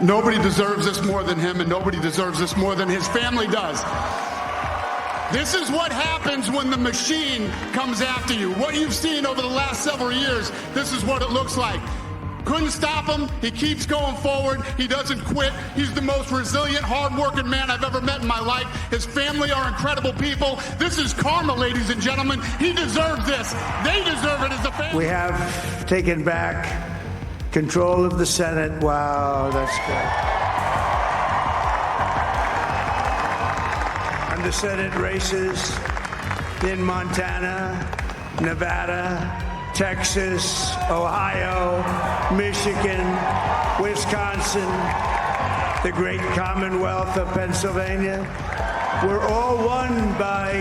Nobody deserves this more than him, and nobody deserves this more than his family does. This is what happens when the machine comes after you. What you've seen over the last several years, this is what it looks like. Couldn't stop him. He keeps going forward. He doesn't quit. He's the most resilient, hard-working man I've ever met in my life. His family are incredible people. This is karma, ladies and gentlemen. He deserves this. They deserve it as a family. We have taken back control of the Senate. Wow, that's good. And the Senate races in Montana, Nevada, Texas, Ohio, Michigan, Wisconsin, the great Commonwealth of Pennsylvania, were all won by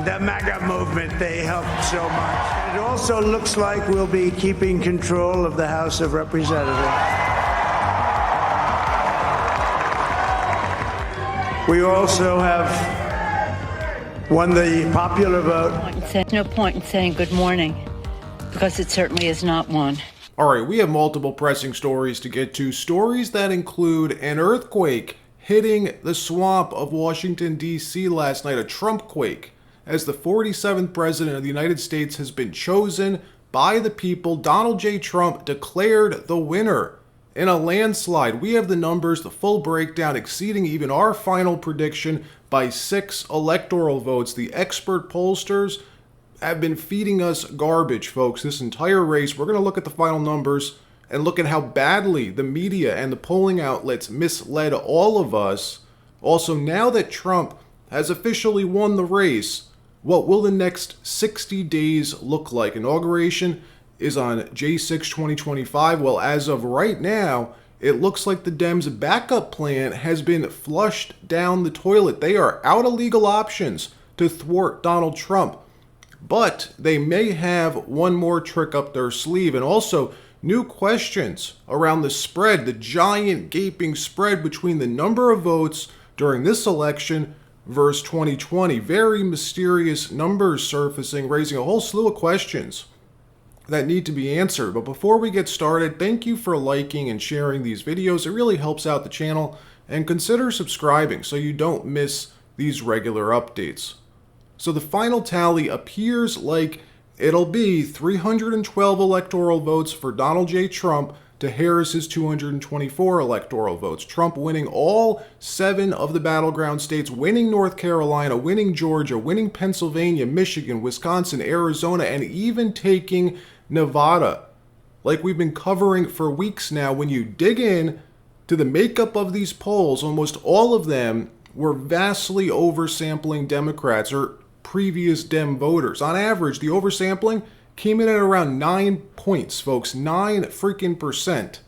the MAGA movement. They helped so much. It also looks like we'll be keeping control of the House of Representatives. We also have won the popular vote. There's no point in saying good morning, because it certainly is not one. All right, we have multiple pressing stories to get to. Stories that include an earthquake hitting the swamp of Washington, D.C. last night, a Trump-quake, as the 47th president of the United States has been chosen by the people. Donald J. Trump declared the winner in a landslide. We have the numbers, the full breakdown, exceeding even our final prediction by 6 electoral votes. The expert pollsters have been feeding us garbage, folks, this entire race. We're going to look at the final numbers and look at how badly the media and the polling outlets misled all of us. Also, now that Trump has officially won the race, what will the next 60 days look like? Inauguration is on J6 2025. Well, as of right now, it looks like the Dems' backup plan has been flushed down the toilet. They are out of legal options to thwart Donald Trump. But they may have one more trick up their sleeve. And also, new questions around the spread, the giant gaping spread between the number of votes during this election versus 2020. Very mysterious numbers surfacing, raising a whole slew of questions that need to be answered. But before we get started, thank you for liking and sharing these videos. It really helps out the channel. And consider subscribing so you don't miss these regular updates. So the final tally appears like it'll be 312 electoral votes for Donald J. Trump to Harris's 224 electoral votes. Trump winning all 7 of the battleground states, winning North Carolina, winning Georgia, winning Pennsylvania, Michigan, Wisconsin, Arizona, and even taking Nevada. Like we've been covering for weeks now, when you dig in to the makeup of these polls, almost all of them were vastly oversampling Democrats or previous Dem voters. On average, the oversampling came in at around 9 points, folks, 9 freaking percent.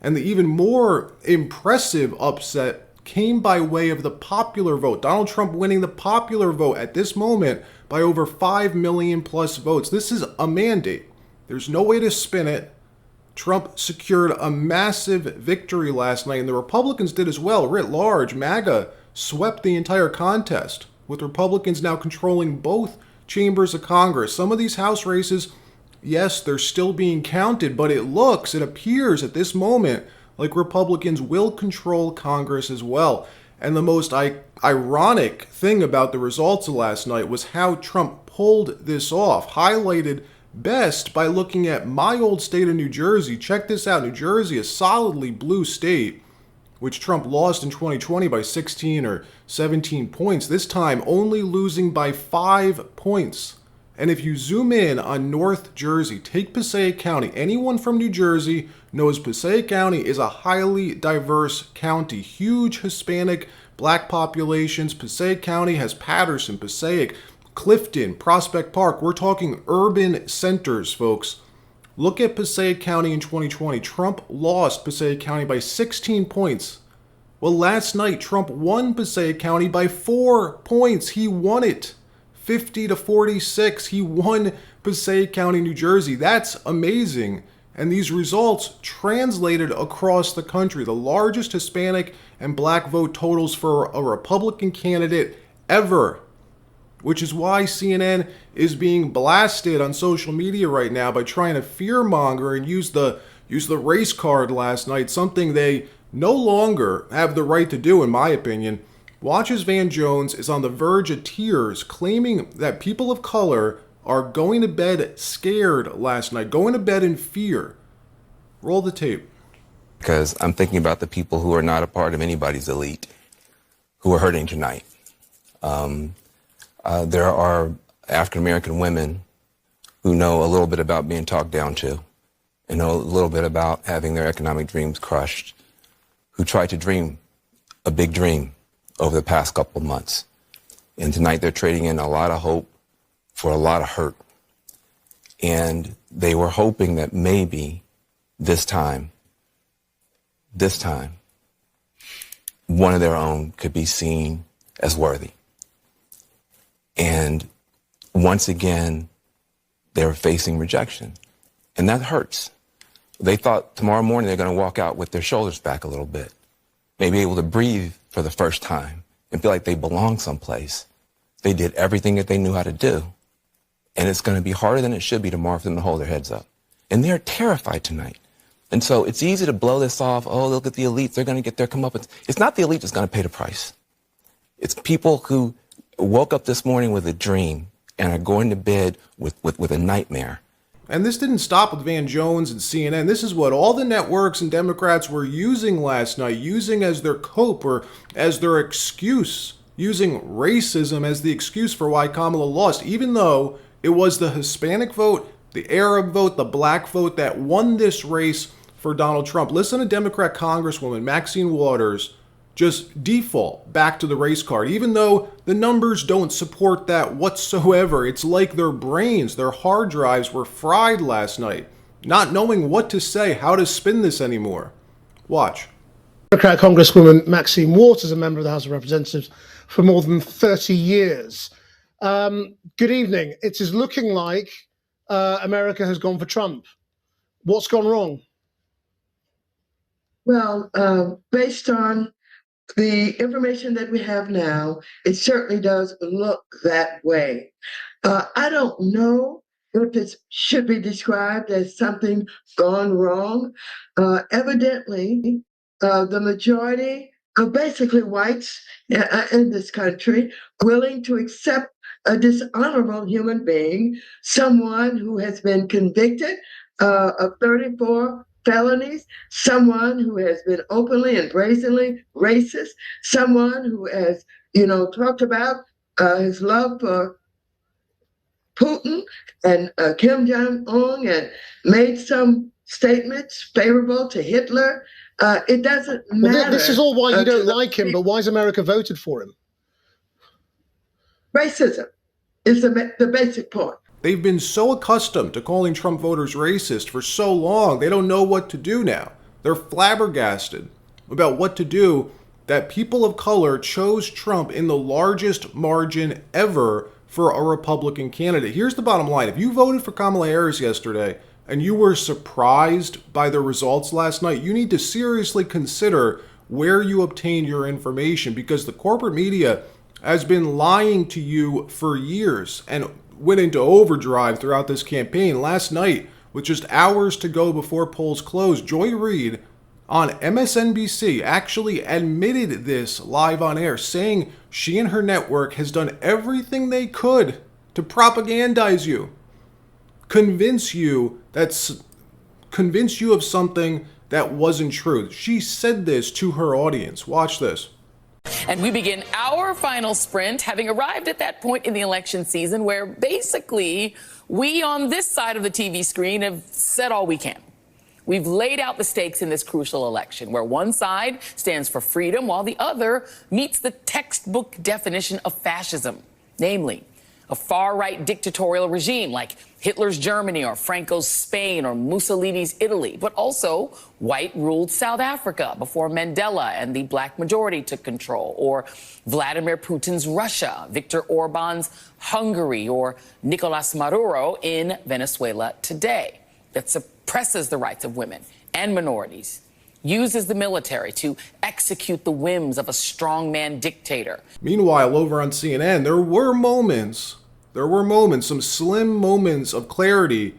And the even more impressive upset came by way of the popular vote. Donald Trump winning the popular vote at this moment by over 5 million plus votes. This is a mandate. There's no way to spin it. Trump secured a massive victory last night, and the Republicans did as well. Writ large, MAGA swept the entire contest, with Republicans now controlling both chambers of Congress. Some of these House races, yes, they're still being counted, but it appears at this moment like Republicans will control Congress as well. And the most ironic thing about the results of last night was how Trump pulled this off, highlighted best by looking at my old state of New Jersey. Check this out. New Jersey, a solidly blue state, which Trump lost in 2020 by 16 or 17 points, this time only losing by 5 points. And if you zoom in on North Jersey, take Passaic County. Anyone from New Jersey knows Passaic County is a highly diverse county. Huge Hispanic black populations. Passaic County has Patterson, Passaic, Clifton, Prospect Park. We're talking urban centers, folks. Look at Passaic County in 2020. Trump lost Passaic County by 16 points. Well, last night, Trump won Passaic County by 4 points. He won it. 50-46. He won Passaic County, New Jersey. That's amazing. And these results translated across the country. The largest Hispanic and black vote totals for a Republican candidate ever, which is why CNN is being blasted on social media right now by trying to fearmonger and use the use the race card last night, something they no longer have the right to do, in my opinion. Watch as Van Jones is on the verge of tears, claiming that people of color are going to bed scared last night, going to bed in fear. Roll the tape. Because I'm thinking about the people who are not a part of anybody's elite, who are hurting tonight. There are African-American women who know a little bit about being talked down to and know a little bit about having their economic dreams crushed, who tried to dream a big dream over the past couple of months. And tonight they're trading in a lot of hope for a lot of hurt. And they were hoping that maybe this time, one of their own could be seen as worthy. And once again, they're facing rejection. And that hurts. They thought tomorrow morning they're going to walk out with their shoulders back a little bit, maybe able to breathe for the first time and feel like they belong someplace. They did everything that they knew how to do. And it's going to be harder than it should be tomorrow for them to hold their heads up. And they're terrified tonight. And so it's easy to blow this off. Oh, look at the elites. They're going to get their comeuppance. It's not the elite that's going to pay the price. It's people who woke up this morning with a dream and are going to bed with a nightmare. And this didn't stop with Van Jones and CNN. This is what all the networks and Democrats were using last night, using as their cope or as their excuse, using racism as the excuse for why Kamala lost, even though it was the Hispanic vote, the Arab vote, the black vote that won this race for Donald Trump. Listen to Democrat Congresswoman Maxine Wart just default back to the race card, even though the numbers don't support that whatsoever. It's like their brains, their hard drives were fried last night, not knowing what to say, how to spin this anymore. Watch. Democrat Congresswoman Maxim Wart is a member of the House of Representatives for more than 30 years. Good evening. It is looking like America has gone for Trump. What's gone wrong? Well, based on the information that we have now, it certainly does look that way. I don't know if it should be described as something gone wrong. Evidently, the majority of basically whites in this country willing to accept a dishonorable human being, someone who has been convicted of 34 felonies, someone who has been openly and brazenly racist, someone who has, talked about his love for Putin and Kim Jong-un and made some statements favorable to Hitler. It doesn't matter. Well, this is all why you don't like him, but why has America voted for him? Racism is the basic point. They've been so accustomed to calling Trump voters racist for so long, they don't know what to do now. They're flabbergasted about what to do that people of color chose Trump in the largest margin ever for a Republican candidate. Here's the bottom line. If you voted for Kamala Harris yesterday and you were surprised by the results last night, you need to seriously consider where you obtain your information, because the corporate media has been lying to you for years and went into overdrive throughout this campaign. Last night, with just hours to go before polls closed, Joy Reid on MSNBC actually admitted this live on air, saying she and her network has done everything they could to propagandize you, convince you of something that wasn't true. She said this to her audience. Watch this. And we begin our final sprint, having arrived at that point in the election season where basically we on this side of the TV screen have said all we can. We've laid out the stakes in this crucial election, where one side stands for freedom while the other meets the textbook definition of fascism, namely a far-right dictatorial regime like Hitler's Germany or Franco's Spain or Mussolini's Italy, but also white-ruled South Africa before Mandela and the black majority took control, or Vladimir Putin's Russia, Viktor Orban's Hungary, or Nicolas Maduro in Venezuela today, that suppresses the rights of women and minorities, uses the military to execute the whims of a strongman dictator. Meanwhile, over on CNN, there were moments, some slim moments of clarity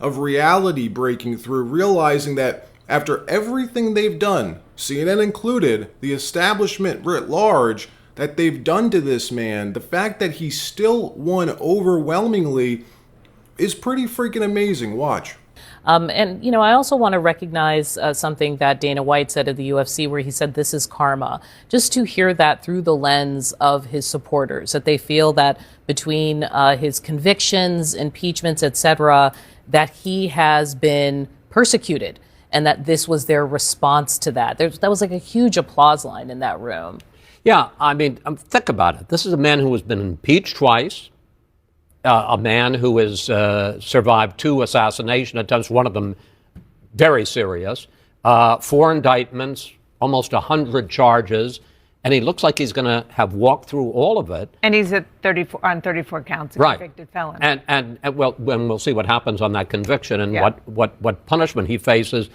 of reality breaking through, realizing that after everything they've done, CNN included, the establishment writ large, that they've done to this man, the fact that he still won overwhelmingly is pretty freaking amazing. Watch. And, I also want to recognize something that Dana White said at the UFC, where he said this is karma. Just to hear that through the lens of his supporters, that they feel that between his convictions, impeachments, etc., that he has been persecuted and that this was their response to that. That was like a huge applause line in that room. Yeah, I mean, think about it. This is a man who has been impeached twice. A man who has survived 2 assassination attempts, one of them very serious, 4 indictments, almost 100 charges, and he looks like he's going to have walked through all of it. And he's at 34 counts, a convicted felon. And well, when we'll see what happens on that conviction and what punishment he faces.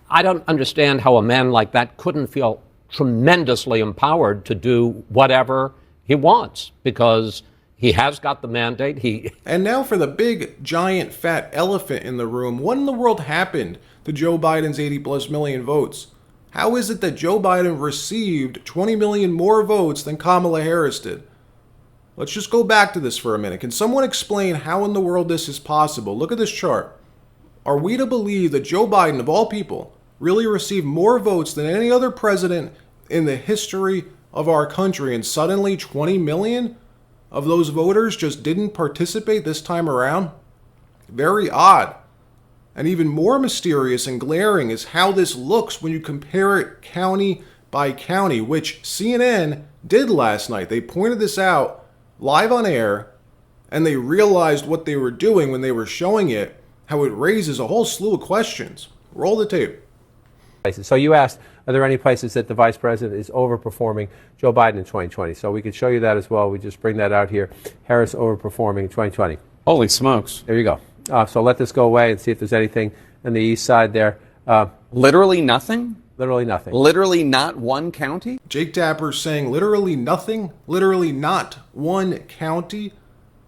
I don't understand how a man like that couldn't feel tremendously empowered to do whatever he wants, because he has got the mandate. And now for the big, giant, fat elephant in the room. What in the world happened to Joe Biden's 80+ million votes? How is it that Joe Biden received 20 million more votes than Kamala Harris did? Let's just go back to this for a minute. Can someone explain how in the world this is possible? Look at this chart. Are we to believe that Joe Biden, of all people, really received more votes than any other president in the history of our country, and suddenly 20 million of those voters just didn't participate this time around? Very odd. And even more mysterious and glaring is how this looks when you compare it county by county, which CNN did last night. They pointed this out live on air, and they realized what they were doing when they were showing it, how it raises a whole slew of questions. Roll the tape. So you asked, are there any places that the vice president is overperforming Joe Biden in 2020? So we could show you that as well. We just bring that out here. Harris overperforming in 2020. Holy smokes. There you go. So let this go away and see if there's anything on the east side there. Literally nothing? Literally nothing. Literally not one county? Jake Tapper saying literally nothing? Literally not one county?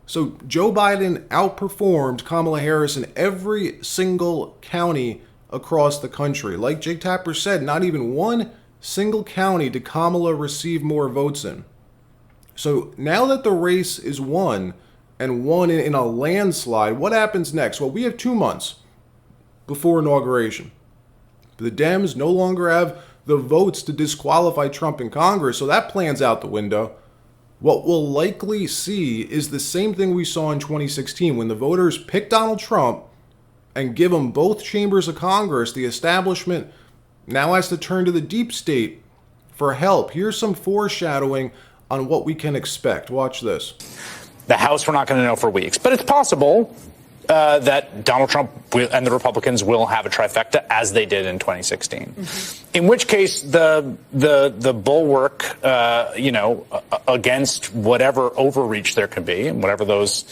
So Joe Biden outperformed Kamala Harris in every single county across the country. Like Jake Tapper said, not even one single county did Kamala receive more votes in. So now that the race is won, and won in a landslide, what happens next? Well, we have 2 months before inauguration. The Dems no longer have the votes to disqualify Trump in Congress, so that plan's out the window. What we'll likely see is the same thing we saw in 2016 when the voters picked Donald Trump and give him both chambers of Congress. The establishment now has to turn to the deep state for help. Here's some foreshadowing on what we can expect. Watch this. The House, we're not going to know for weeks, but it's possible that Donald Trump and the Republicans will have a trifecta, as they did in 2016. Mm-hmm. In which case, the bulwark, against whatever overreach there could be, and whatever those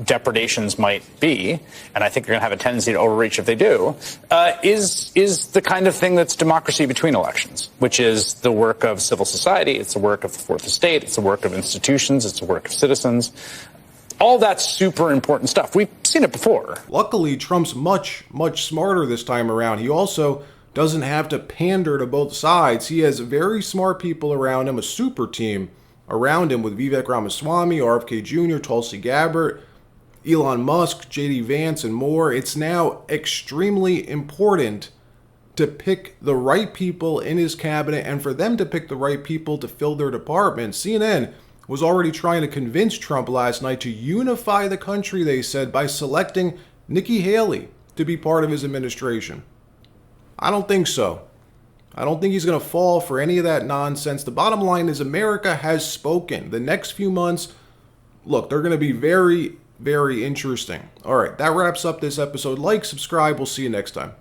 depredations might be, and I think they're going to have a tendency to overreach if they do, is the kind of thing that's democracy between elections, which is the work of civil society, it's the work of the fourth estate, it's the work of institutions, it's the work of citizens. All that's super important stuff. We've seen it before. Luckily, Trump's much, much smarter this time around. He also doesn't have to pander to both sides. He has very smart people around him, a super team around him with Vivek Ramaswamy, RFK Jr., Tulsi Gabbard, Elon Musk, J.D. Vance, and more. It's now extremely important to pick the right people in his cabinet and for them to pick the right people to fill their departments. CNN was already trying to convince Trump last night to unify the country, they said, by selecting Nikki Haley to be part of his administration. I don't think so. I don't think he's going to fall for any of that nonsense. The bottom line is America has spoken. The next few months, look, they're going to be very, very interesting. All right, that wraps up this episode. Like, subscribe. We'll see you next time.